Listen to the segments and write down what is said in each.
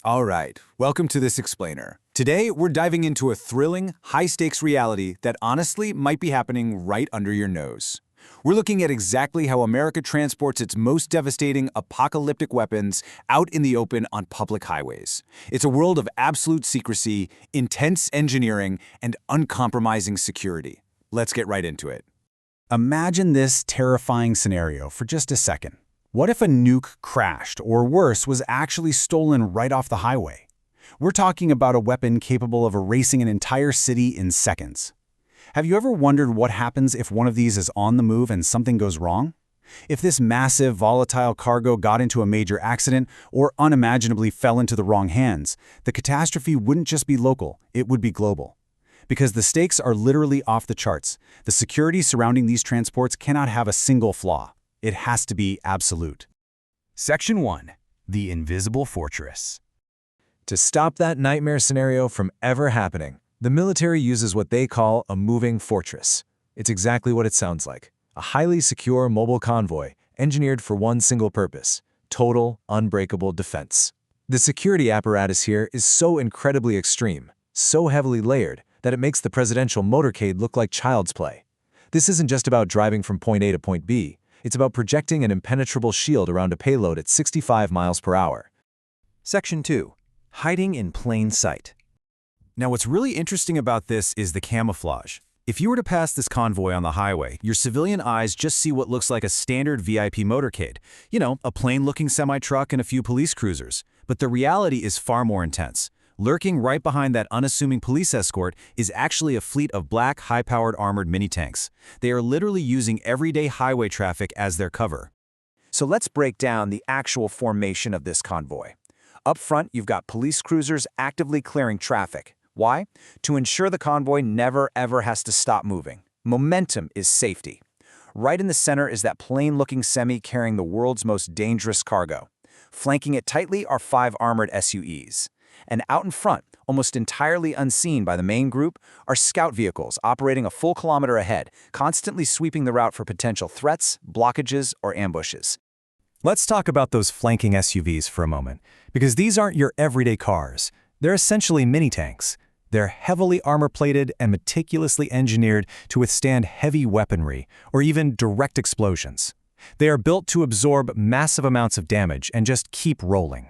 All right, welcome to this explainer. Today, we're diving into a thrilling, high-stakes reality that honestly might be happening right under your nose. We're looking at exactly how America transports its most devastating, apocalyptic weapons out in the open on public highways. It's a world of absolute secrecy, intense engineering, and uncompromising security. Let's get right into it. Imagine this terrifying scenario for just a second. What if a nuke crashed, or worse, was actually stolen right off the highway? We're talking about a weapon capable of erasing an entire city in seconds. Have you ever wondered what happens if one of these is on the move and something goes wrong? If this massive, volatile cargo got into a major accident or unimaginably fell into the wrong hands, the catastrophe wouldn't just be local, it would be global. Because the stakes are literally off the charts, the security surrounding these transports cannot have a single flaw. It has to be absolute. Section 1. The Invisible Fortress. To stop that nightmare scenario from ever happening, the military uses what they call a moving fortress. It's exactly what it sounds like. A highly secure mobile convoy, engineered for one single purpose: total, unbreakable defense. The security apparatus here is so incredibly extreme, so heavily layered, that it makes the presidential motorcade look like child's play. This isn't just about driving from point A to point B. It's about projecting an impenetrable shield around a payload at 65 miles per hour. Section 2. Hiding in plain sight. Now, what's really interesting about this is the camouflage. If you were to pass this convoy on the highway, your civilian eyes just see what looks like a standard VIP motorcade. You know, a plain-looking semi-truck and a few police cruisers. But the reality is far more intense. Lurking right behind that unassuming police escort is actually a fleet of black, high-powered armored mini-tanks. They are literally using everyday highway traffic as their cover. So let's break down the actual formation of this convoy. Up front, you've got police cruisers actively clearing traffic. Why? To ensure the convoy never ever has to stop moving. Momentum is safety. Right in the center is that plain-looking semi carrying the world's most dangerous cargo. Flanking it tightly are 5 armored SUEs. And out in front, almost entirely unseen by the main group, are scout vehicles operating a full kilometer ahead, constantly sweeping the route for potential threats, blockages, or ambushes. Let's talk about those flanking SUVs for a moment, because these aren't your everyday cars. They're essentially mini-tanks. They're heavily armor-plated and meticulously engineered to withstand heavy weaponry or even direct explosions. They are built to absorb massive amounts of damage and just keep rolling.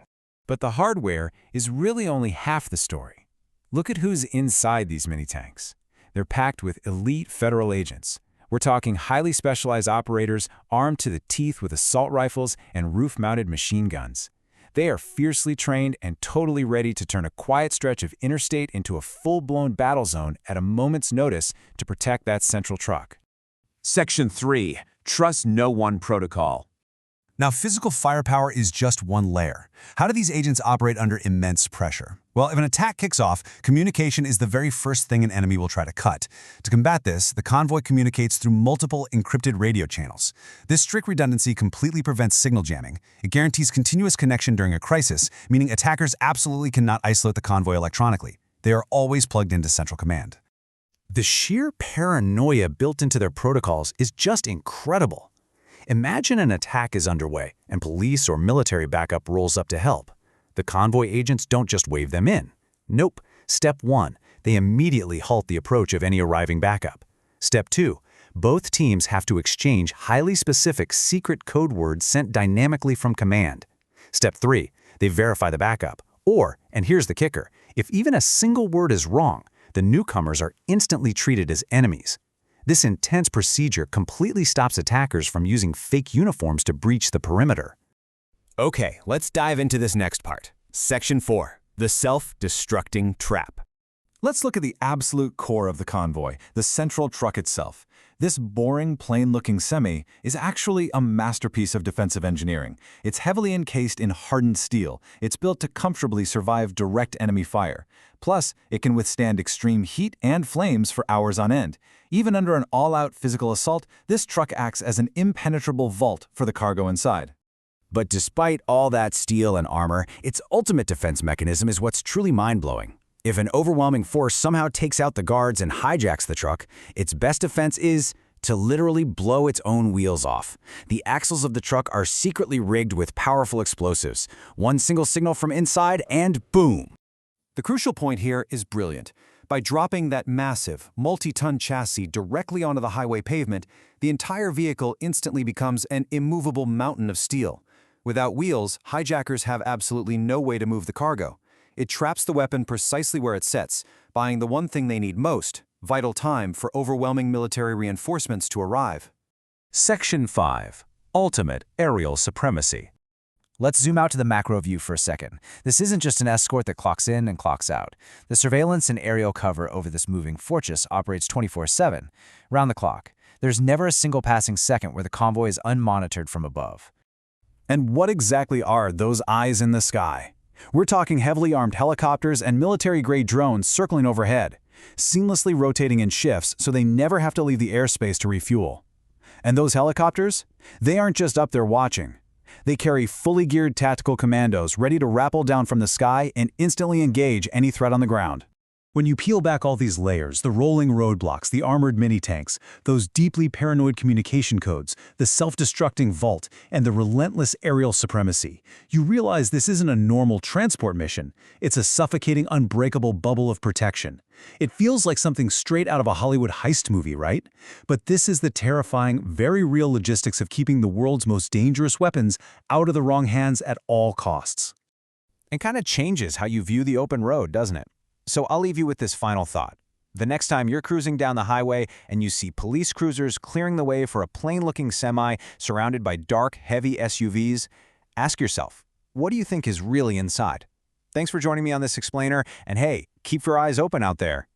But the hardware is really only half the story. Look at who's inside these mini-tanks. They're packed with elite federal agents. We're talking highly specialized operators armed to the teeth with assault rifles and roof-mounted machine guns. They are fiercely trained and totally ready to turn a quiet stretch of interstate into a full-blown battle zone at a moment's notice to protect that central truck. Section 3. Trust No One Protocol. Now, physical firepower is just one layer. How do these agents operate under immense pressure? Well, if an attack kicks off, communication is the very first thing an enemy will try to cut. To combat this, the convoy communicates through multiple encrypted radio channels. This strict redundancy completely prevents signal jamming. It guarantees continuous connection during a crisis, meaning attackers absolutely cannot isolate the convoy electronically. They are always plugged into central command. The sheer paranoia built into their protocols is just incredible. Imagine an attack is underway and police or military backup rolls up to help. The convoy agents don't just wave them in. Nope. Step 1, they immediately halt the approach of any arriving backup. Step 2, both teams have to exchange highly specific secret code words sent dynamically from command. Step 3, they verify the backup. Or, and here's the kicker, if even a single word is wrong, the newcomers are instantly treated as enemies. This intense procedure completely stops attackers from using fake uniforms to breach the perimeter. Okay, let's dive into this next part. Section 4. The Self-Destructing Trap. Let's look at the absolute core of the convoy, the central truck itself. This boring, plain-looking semi is actually a masterpiece of defensive engineering. It's heavily encased in hardened steel. It's built to comfortably survive direct enemy fire. Plus, it can withstand extreme heat and flames for hours on end. Even under an all-out physical assault, this truck acts as an impenetrable vault for the cargo inside. But despite all that steel and armor, its ultimate defense mechanism is what's truly mind-blowing. If an overwhelming force somehow takes out the guards and hijacks the truck, its best defense is to literally blow its own wheels off. The axles of the truck are secretly rigged with powerful explosives. One single signal from inside and boom! The crucial point here is brilliant. By dropping that massive, multi-ton chassis directly onto the highway pavement, the entire vehicle instantly becomes an immovable mountain of steel. Without wheels, hijackers have absolutely no way to move the cargo. It traps the weapon precisely where it sits, buying the one thing they need most: vital time for overwhelming military reinforcements to arrive. Section 5. Ultimate Aerial Supremacy. Let's zoom out to the macro view for a second. This isn't just an escort that clocks in and clocks out. The surveillance and aerial cover over this moving fortress operates 24/7, round the clock. There's never a single passing second where the convoy is unmonitored from above. And what exactly are those eyes in the sky? We're talking heavily armed helicopters and military-grade drones circling overhead, seamlessly rotating in shifts so they never have to leave the airspace to refuel. And those helicopters? They aren't just up there watching. They carry fully geared tactical commandos ready to rappel down from the sky and instantly engage any threat on the ground. When you peel back all these layers, the rolling roadblocks, the armored mini-tanks, those deeply paranoid communication codes, the self-destructing vault, and the relentless aerial supremacy, you realize this isn't a normal transport mission. It's a suffocating, unbreakable bubble of protection. It feels like something straight out of a Hollywood heist movie, right? But this is the terrifying, very real logistics of keeping the world's most dangerous weapons out of the wrong hands at all costs. It kind of changes how you view the open road, doesn't it? So I'll leave you with this final thought. The next time you're cruising down the highway and you see police cruisers clearing the way for a plain-looking semi surrounded by dark, heavy SUVs, ask yourself, what do you think is really inside? Thanks for joining me on this explainer, and hey, keep your eyes open out there.